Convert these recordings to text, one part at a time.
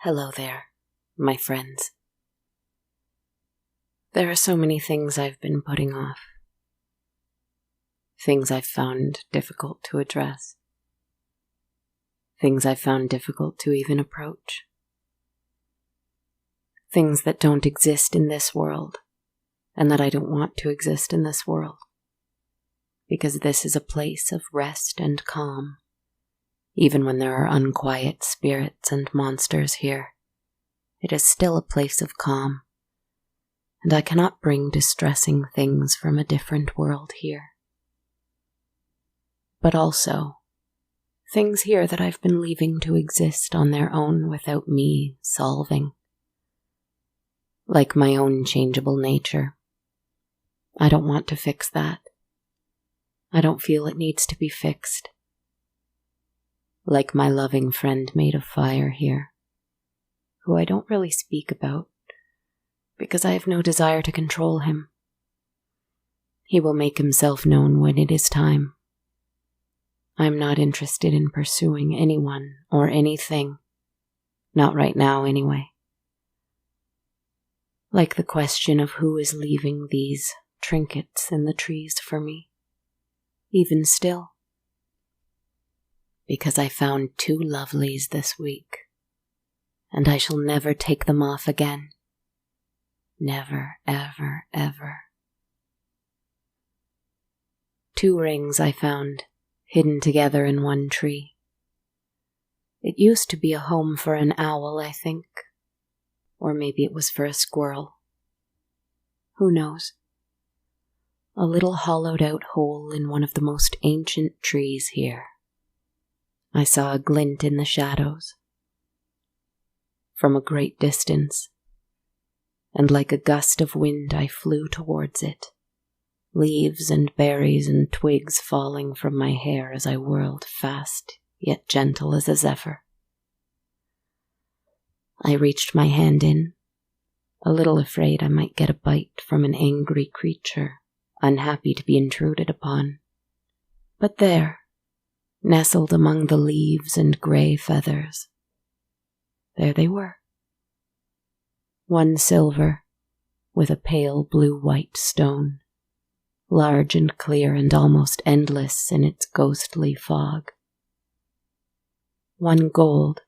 Hello there, my friends. There are so many things I've been putting off. Things I've found difficult to address. Things I've found difficult to even approach. Things that don't exist in this world, and that I don't want to exist in this world. Because this is a place of rest and calm. Even when there are unquiet spirits and monsters here, it is still a place of calm, and I cannot bring distressing things from a different world here. But also, things here that I've been leaving to exist on their own without me solving. Like my own changeable nature. I don't want to fix that. I don't feel it needs to be fixed. Like my loving friend made of fire here, who I don't really speak about, because I have no desire to control him. He will make himself known when it is time. I am not interested in pursuing anyone or anything, not right now anyway. Like the question of who is leaving these trinkets in the trees for me, even still. Because I found 2 lovelies this week, and I shall never take them off again. Never, ever, ever. 2 rings I found, hidden together in one tree. It used to be a home for an owl, I think, or maybe it was for a squirrel. Who knows? A little hollowed out hole in one of the most ancient trees here. I saw a glint in the shadows, from a great distance, and like a gust of wind I flew towards it, leaves and berries and twigs falling from my hair as I whirled fast, yet gentle as a zephyr. I reached my hand in, a little afraid I might get a bite from an angry creature, unhappy to be intruded upon. But there, nestled among the leaves and grey feathers, there they were. One silver, with a pale blue-white stone, large and clear and almost endless in its ghostly fog. One gold,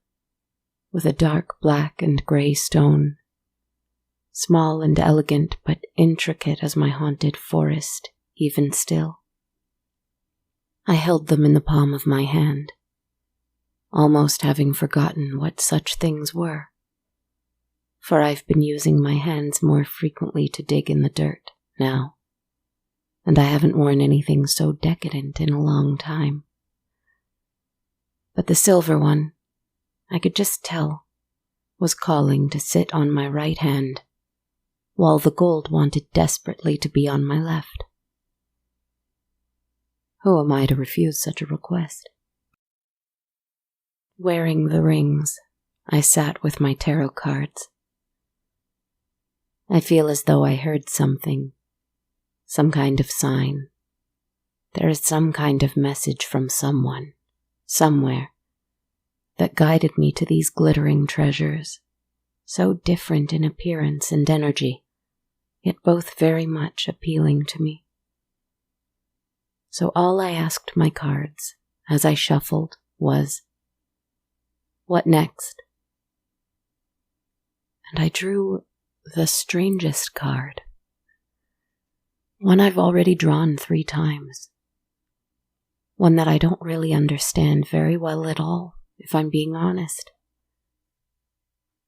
with a dark black and grey stone, small and elegant but intricate as my haunted forest, even still. I held them in the palm of my hand, almost having forgotten what such things were, for I've been using my hands more frequently to dig in the dirt now, and I haven't worn anything so decadent in a long time. But the silver one, I could just tell, was calling to sit on my right hand, while the gold wanted desperately to be on my left. Who am I to refuse such a request? Wearing the rings, I sat with my tarot cards. I feel as though I heard something, some kind of sign. There is some kind of message from someone, somewhere, that guided me to these glittering treasures, so different in appearance and energy, yet both very much appealing to me. So all I asked my cards, as I shuffled, was, what next? And I drew the strangest card. One I've already drawn 3 times. One that I don't really understand very well at all, if I'm being honest.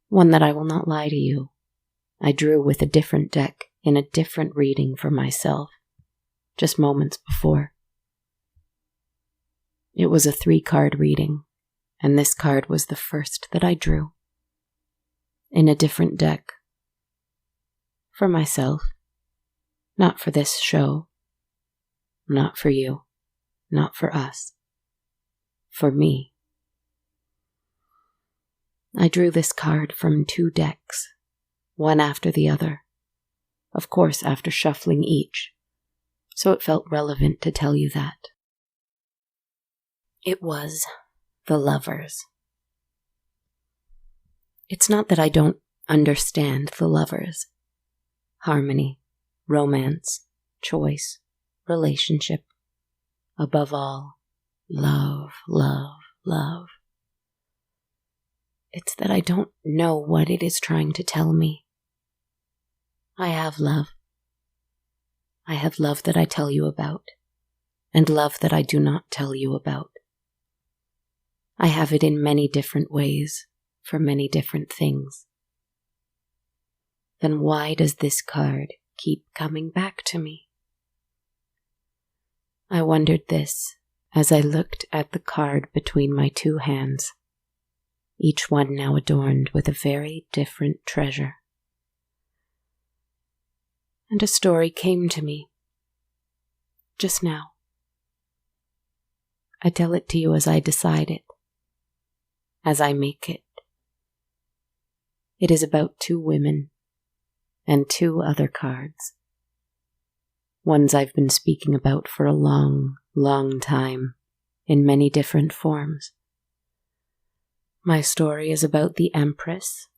One that I will not lie to you, I drew with a different deck in a different reading for myself, just moments before. It was a 3-card reading, and this card was the first that I drew. In a different deck. For myself. Not for this show. Not for you. Not for us. For me. I drew this card from 2 decks, one after the other. Of course, after shuffling each, so it felt relevant to tell you that. It was the Lovers. It's not that I don't understand the lovers. Harmony, romance, choice, relationship. Above all, love, love, love. It's that I don't know what it is trying to tell me. I have love. I have love that I tell you about, and love that I do not tell you about. I have it in many different ways, for many different things. Then why does this card keep coming back to me? I wondered this as I looked at the card between my two hands, each one now adorned with a very different treasure. And a story came to me, just now. I tell it to you as I decide it, as I make it. It is about two women and two other cards. Ones I've been speaking about for a long, long time, in many different forms. My story is about the Empress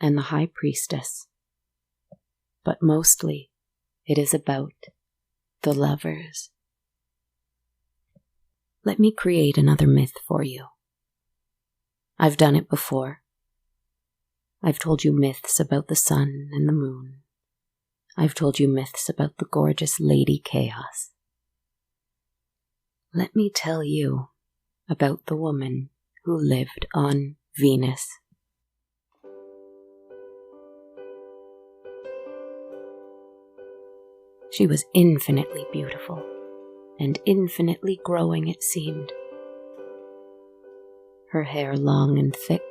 and the High Priestess, but mostly it is about the lovers. Let me create another myth for you. I've done it before. I've told you myths about the sun and the moon. I've told you myths about the gorgeous Lady Chaos. Let me tell you about the woman who lived on Venus. She was infinitely beautiful, and infinitely growing it seemed. Her hair long and thick,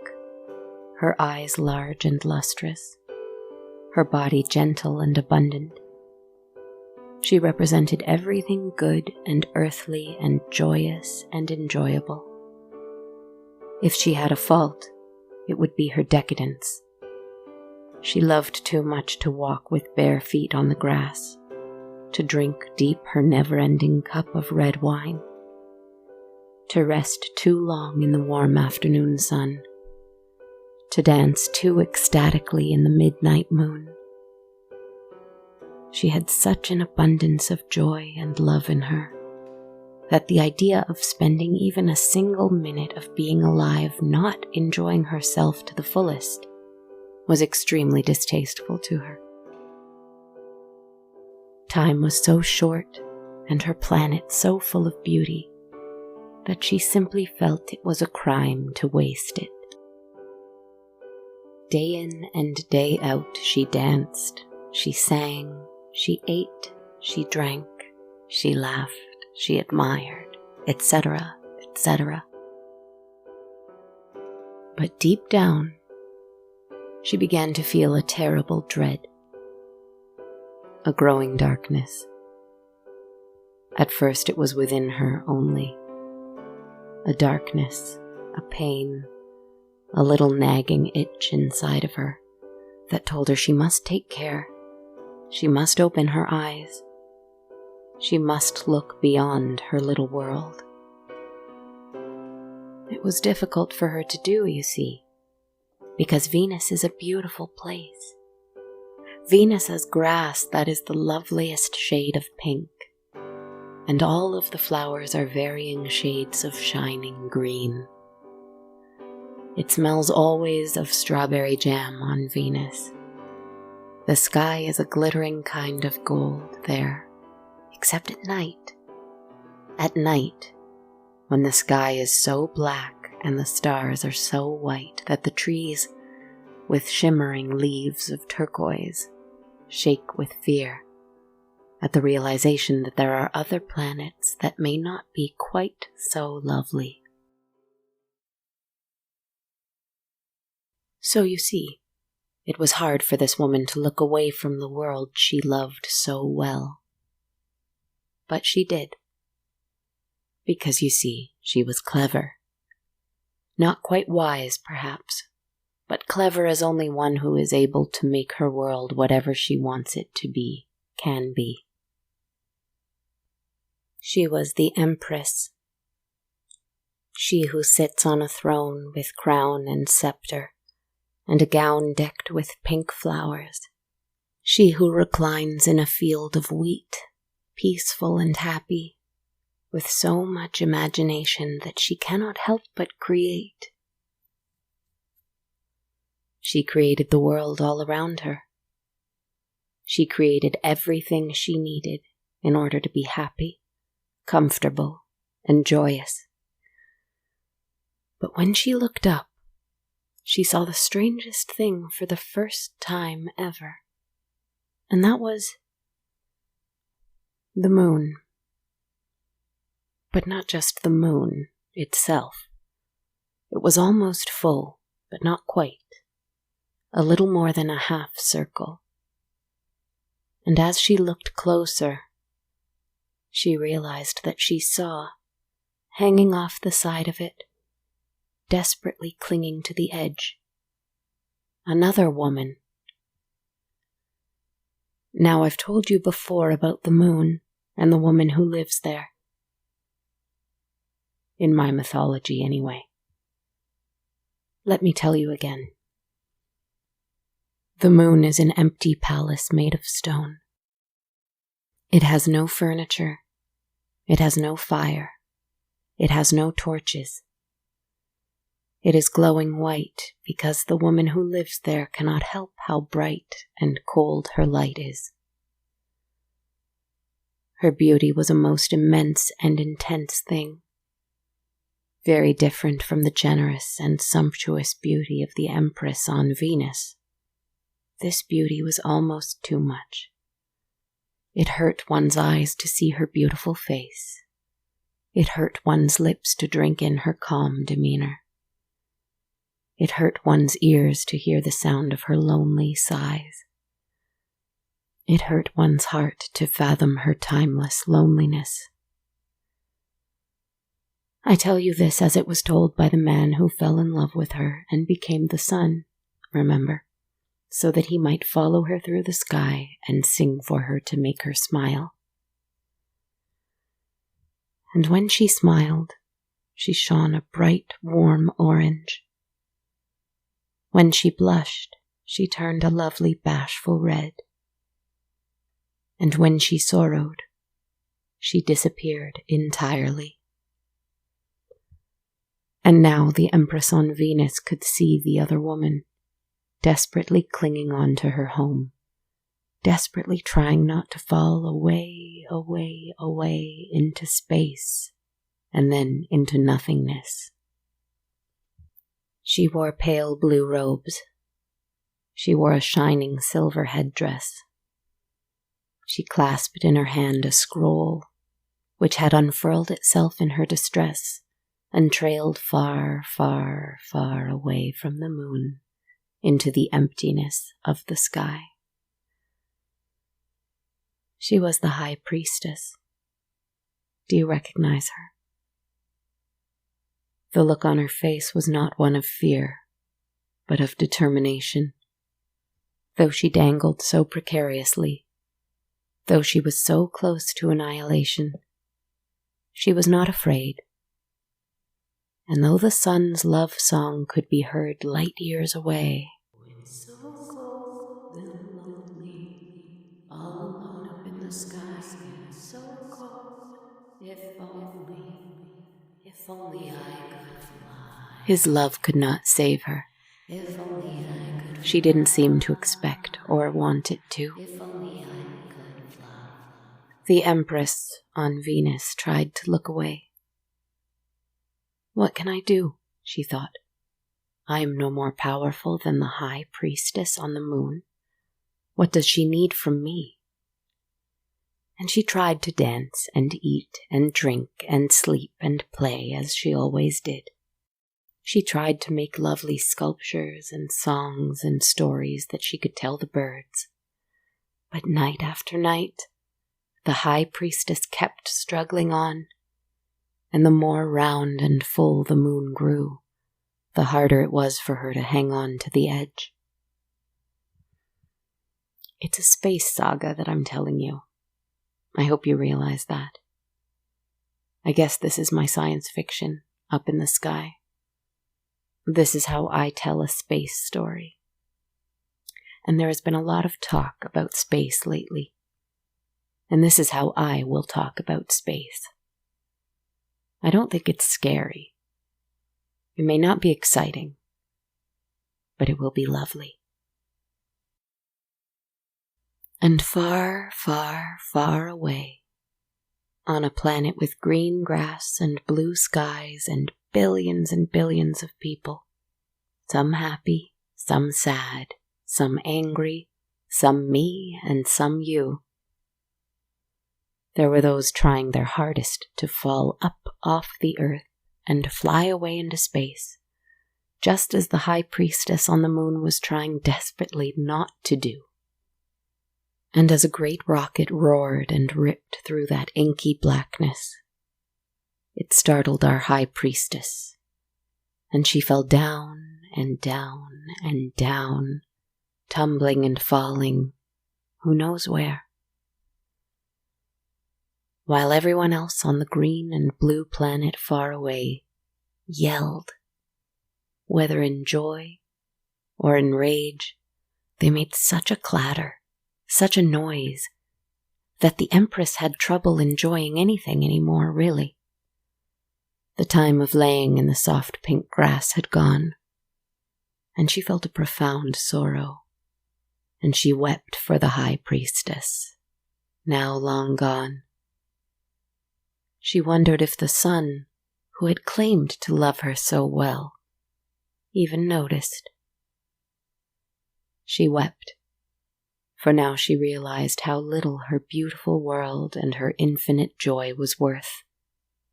her eyes large and lustrous, her body gentle and abundant. She represented everything good and earthly and joyous and enjoyable. If she had a fault, it would be her decadence. She loved too much to walk with bare feet on the grass, to drink deep her never-ending cup of red wine, to rest too long in the warm afternoon sun, to dance too ecstatically in the midnight moon. She had such an abundance of joy and love in her that the idea of spending even a single minute of being alive not enjoying herself to the fullest was extremely distasteful to her. Time was so short and her planet so full of beauty that she simply felt it was a crime to waste it. Day in and day out she danced, she sang, she ate, she drank, she laughed, she admired, etc., etc. But deep down, she began to feel a terrible dread, a growing darkness. At first it was within her only. A darkness, a pain, a little nagging itch inside of her that told her she must take care. She must open her eyes. She must look beyond her little world. It was difficult for her to do, you see, because Venus is a beautiful place. Venus has grass that is the loveliest shade of pink, and all of the flowers are varying shades of shining green. It smells always of strawberry jam on Venus. The sky is a glittering kind of gold there, except at night. At night, when the sky is so black and the stars are so white that the trees, with shimmering leaves of turquoise, shake with fear at the realization that there are other planets that may not be quite so lovely. So you see, it was hard for this woman to look away from the world she loved so well. But she did. Because you see, she was clever. Not quite wise, perhaps, but clever as only one who is able to make her world whatever she wants it to be, can be. She was the Empress. She who sits on a throne with crown and scepter, and a gown decked with pink flowers. She who reclines in a field of wheat, peaceful and happy, with so much imagination that she cannot help but create. She created the world all around her. She created everything she needed in order to be happy, comfortable, and joyous. But when she looked up, she saw the strangest thing for the first time ever. And that was the moon. But not just the moon itself. It was almost full, but not quite. A little more than a half circle. And as she looked closer, she realized that she saw, hanging off the side of it, desperately clinging to the edge, another woman. Now, I've told you before about the moon and the woman who lives there. In my mythology, anyway. Let me tell you again. The moon is an empty palace made of stone. It has no furniture. It has no fire. It has no torches. It is glowing white because the woman who lives there cannot help how bright and cold her light is. Her beauty was a most immense and intense thing, very different from the generous and sumptuous beauty of the Empress on Venus. This beauty was almost too much. It hurt one's eyes to see her beautiful face. It hurt one's lips to drink in her calm demeanor. It hurt one's ears to hear the sound of her lonely sighs. It hurt one's heart to fathom her timeless loneliness. I tell you this as it was told by the man who fell in love with her and became the sun, remember, so that he might follow her through the sky and sing for her to make her smile. And when she smiled, she shone a bright, warm orange. When she blushed, she turned a lovely, bashful red. And when she sorrowed, she disappeared entirely. And now the Empress on Venus could see the other woman, desperately clinging on to her home, desperately trying not to fall away, away, away into space, and then into nothingness. She wore pale blue robes. She wore a shining silver headdress. She clasped in her hand a scroll, which had unfurled itself in her distress and trailed far, far, far away from the moon into the emptiness of the sky. She was the high priestess. Do you recognize her? The look on her face was not one of fear, but of determination. Though she dangled so precariously, though she was so close to annihilation, she was not afraid. And though the sun's love song could be heard light years away, "It's so cold and lonely, all alone up in the sky, so cold, if only I could fly." His love could not save her. If only I could fly. She didn't seem to expect or want it to. If only I could fly. The Empress on Venus tried to look away. What can I do? She thought. I am no more powerful than the high priestess on the moon. What does she need from me? And she tried to dance and eat and drink and sleep and play as she always did. She tried to make lovely sculptures and songs and stories that she could tell the birds. But night after night, the high priestess kept struggling on, and the more round and full the moon grew, the harder it was for her to hang on to the edge. It's a space saga that I'm telling you. I hope you realize that. I guess this is my science fiction, up in the sky. This is how I tell a space story. and there has been a lot of talk about space lately. And this is how I will talk about space. I don't think it's scary. It may not be exciting, but it will be lovely. And far, far, far away, on a planet with green grass and blue skies and billions of people, some happy, some sad, some angry, some me and some you. There were those trying their hardest to fall up off the earth and fly away into space, just as the high priestess on the moon was trying desperately not to do. And as a great rocket roared and ripped through that inky blackness, it startled our high priestess, and she fell down and down and down, tumbling and falling, who knows where. While everyone else on the green and blue planet far away yelled, whether in joy or in rage, they made such a clatter, such a noise, that the Empress had trouble enjoying anything anymore, really. The time of laying in the soft pink grass had gone, and she felt a profound sorrow, and she wept for the high priestess, now long gone. She wondered if the sun, who had claimed to love her so well, even noticed. She wept, for now she realized how little her beautiful world and her infinite joy was worth,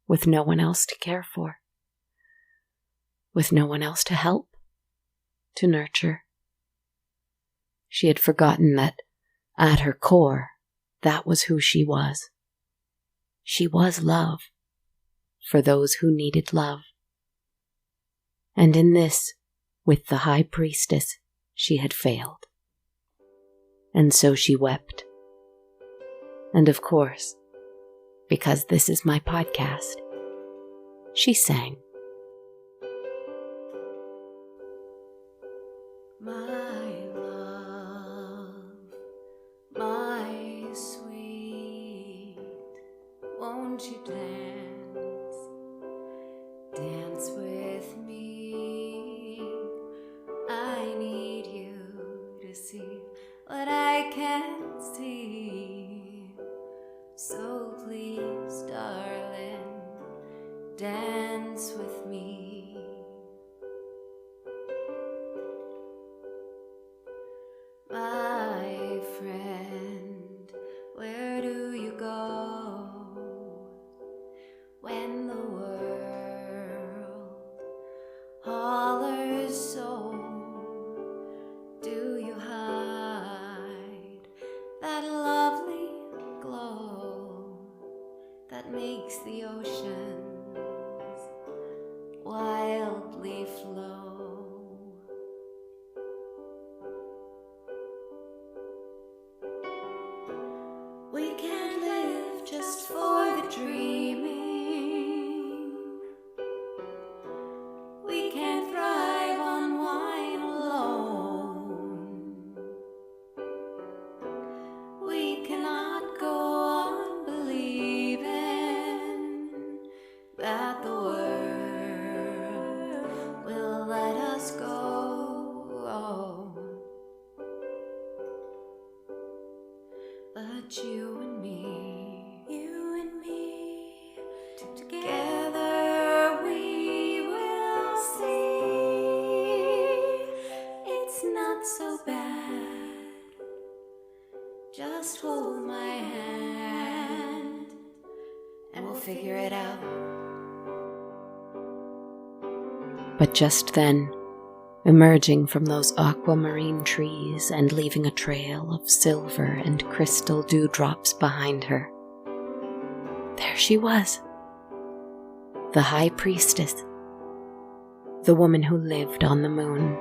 with no one else to care for, with no one else to help, to nurture. She had forgotten that, at her core, that was who she was. She was love, for those who needed love. And in this, with the high priestess, she had failed. And so she wept. And of course, because this is my podcast, she sang. My love, my sweet, won't you dance, dance with me? I need you to see what I can't see. So please, darling, dance with me. My friend, where do you go when the world hollers so? Do you hide that lovely glow that makes the oceans wildly flow? We can't live just for the dreaming. We can't thrive on wine alone. We cannot go on believing that the world will let us go. But you and me, together we will see. It's not so bad. Just hold my hand and we'll figure it out. But just then, emerging from those aquamarine trees and leaving a trail of silver and crystal dewdrops behind her, there she was, the high priestess, the woman who lived on the moon,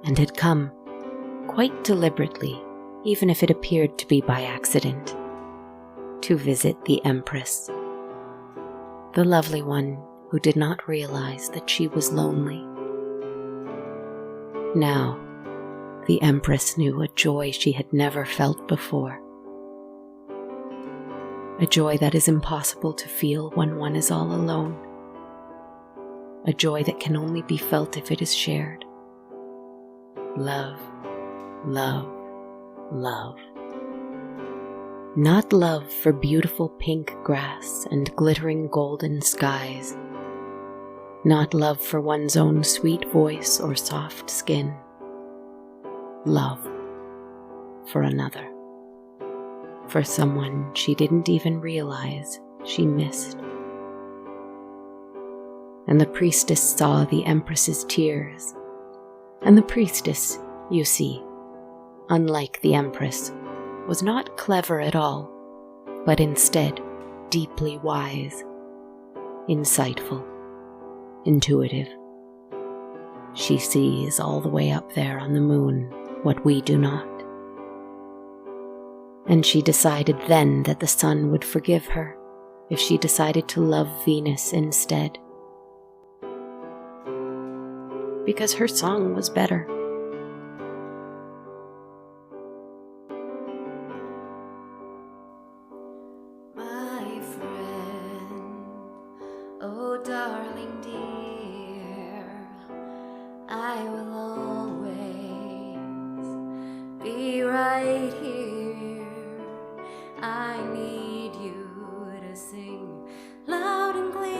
and had come, quite deliberately, even if it appeared to be by accident, to visit the Empress, the lovely one who did not realize that she was lonely. Now, the Empress knew a joy she had never felt before. A joy that is impossible to feel when one is all alone. A joy that can only be felt if it is shared. Love, love, love. Not love for beautiful pink grass and glittering golden skies. Not love for one's own sweet voice or soft skin. Love for another. For someone she didn't even realize she missed. And the priestess saw the Empress's tears. And the priestess, you see, unlike the Empress, was not clever at all, but instead deeply wise, insightful, intuitive. She sees all the way up there on the moon what we do not. And she decided then that the sun would forgive her if she decided to love Venus instead. Because her song was better. My friend, oh darling dear, I will always be right here. I need you to sing loud and clear.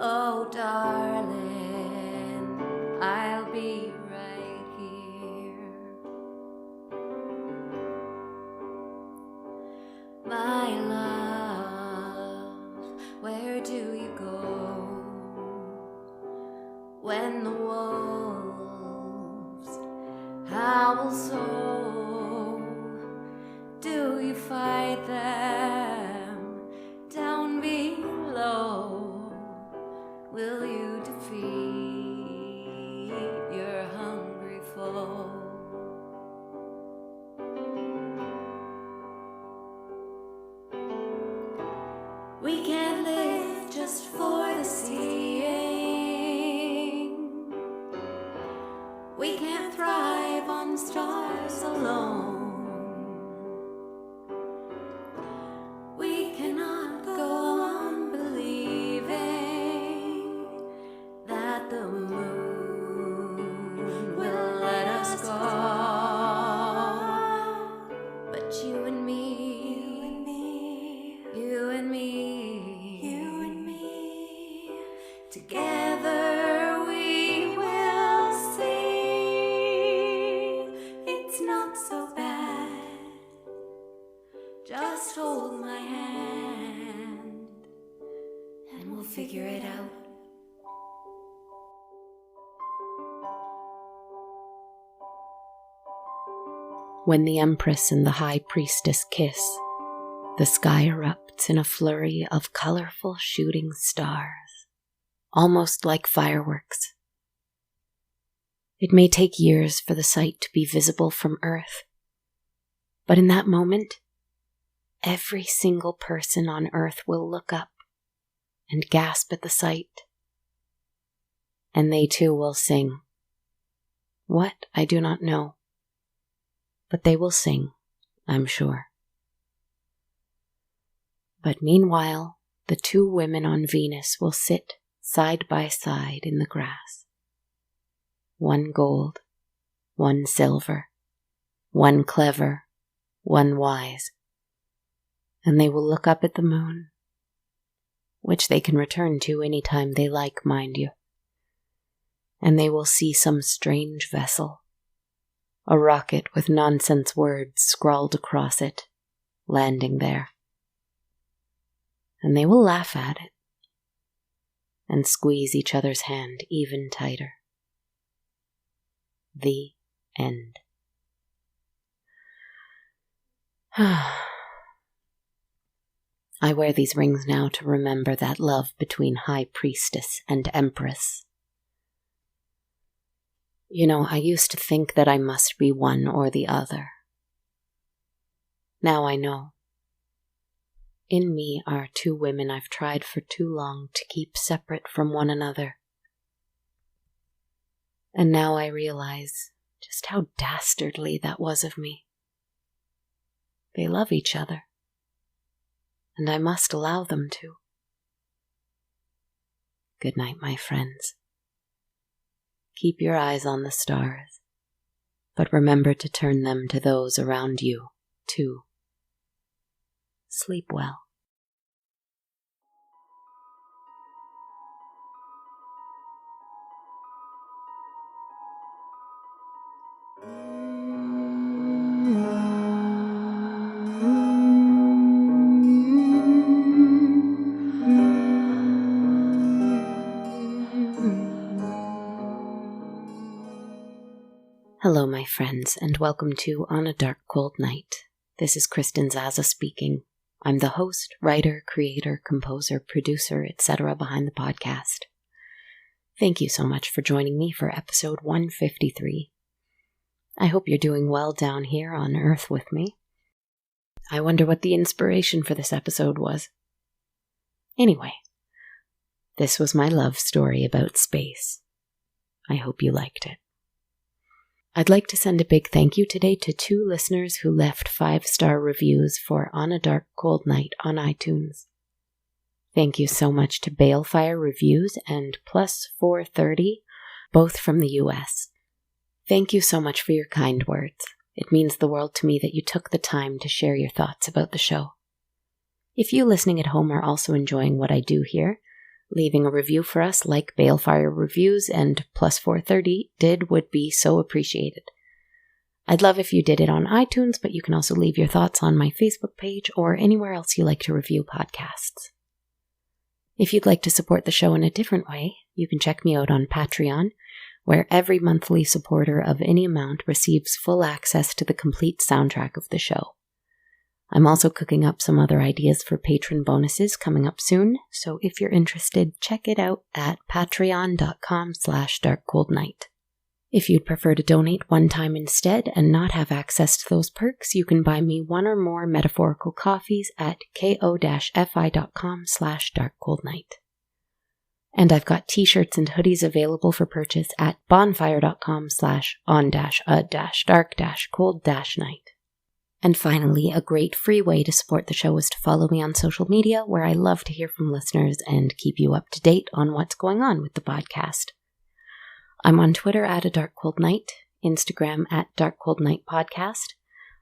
Oh darling, I'll be right here. My love, where do you go when the wolves howl so? Do you fight them down below? Will you defeat your hungry foe? We can't live just for the seeing. We can't thrive on stars alone. We cannot go on believing that the moon will let us go. But you and me, you and me, together we will see. It's not so bad. Just hold my hand and we'll figure it out. When the Empress and the High Priestess kiss, the sky erupts in a flurry of colorful shooting stars, almost like fireworks. It may take years for the sight to be visible from Earth, but in that moment, every single person on Earth will look up and gasp at the sight. And they too will sing. What, I do not know. But they will sing, I'm sure. But meanwhile, the two women on Venus will sit side by side in the grass. One gold, one silver, one clever, one wise. And they will look up at the moon, which they can return to any time they like, mind you. And they will see some strange vessel, a rocket with nonsense words scrawled across it, landing there. And they will laugh at it and squeeze each other's hand even tighter. The end. I wear these rings now to remember that love between High Priestess and Empress. You know, I used to think that I must be one or the other. Now I know. In me are two women I've tried for too long to keep separate from one another. And now I realize just how dastardly that was of me. They love each other, and I must allow them to. Good night, my friends. Keep your eyes on the stars, but remember to turn them to those around you, too. Sleep well. Hello, my friends, and welcome to On a Dark, Cold Night. This is Kristen Zaza speaking. I'm the host, writer, creator, composer, producer, etc. behind the podcast. Thank you so much for joining me for episode 153. I hope you're doing well down here on Earth with me. I wonder what the inspiration for this episode was. Anyway, this was my love story about space. I hope you liked it. I'd like to send a big thank you today to 2 listeners who left 5-star reviews for On a Dark, Cold Night on iTunes. Thank you so much to Balefire Reviews and Plus430, both from the US. Thank you so much for your kind words. It means the world to me that you took the time to share your thoughts about the show. If you listening at home are also enjoying what I do here, leaving a review for us like Balefire Reviews and Plus430 did would be so appreciated. I'd love if you did it on iTunes, but you can also leave your thoughts on my Facebook page or anywhere else you like to review podcasts. If you'd like to support the show in a different way, you can check me out on Patreon, where every monthly supporter of any amount receives full access to the complete soundtrack of the show. I'm also cooking up some other ideas for patron bonuses coming up soon, so if you're interested, check it out at patreon.com/darkcoldnight. If you'd prefer to donate one time instead and not have access to those perks, you can buy me 1 or more metaphorical coffees at ko-fi.com/darkcoldnight. And I've got t-shirts and hoodies available for purchase at bonfire.com/on-a-dark-cold-night. And finally, a great free way to support the show is to follow me on social media, where I love to hear from listeners and keep you up to date on what's going on with the podcast. I'm on Twitter at A Dark Cold Night, Instagram at Dark Cold Night Podcast,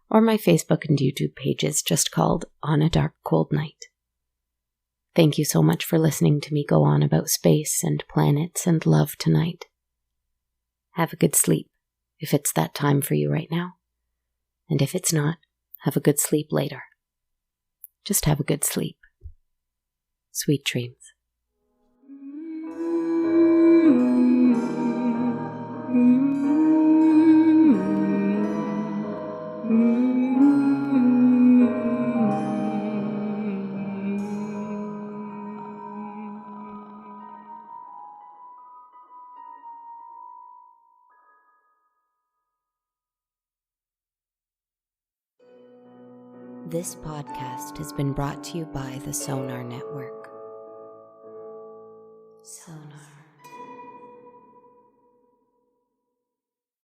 or my Facebook and YouTube pages just called On a Dark Cold Night. Thank you so much for listening to me go on about space and planets and love tonight. Have a good sleep, if it's that time for you right now. And if it's not, have a good sleep later. Just have a good sleep. Sweet dreams. This podcast has been brought to you by the Sonar Network. Sonar.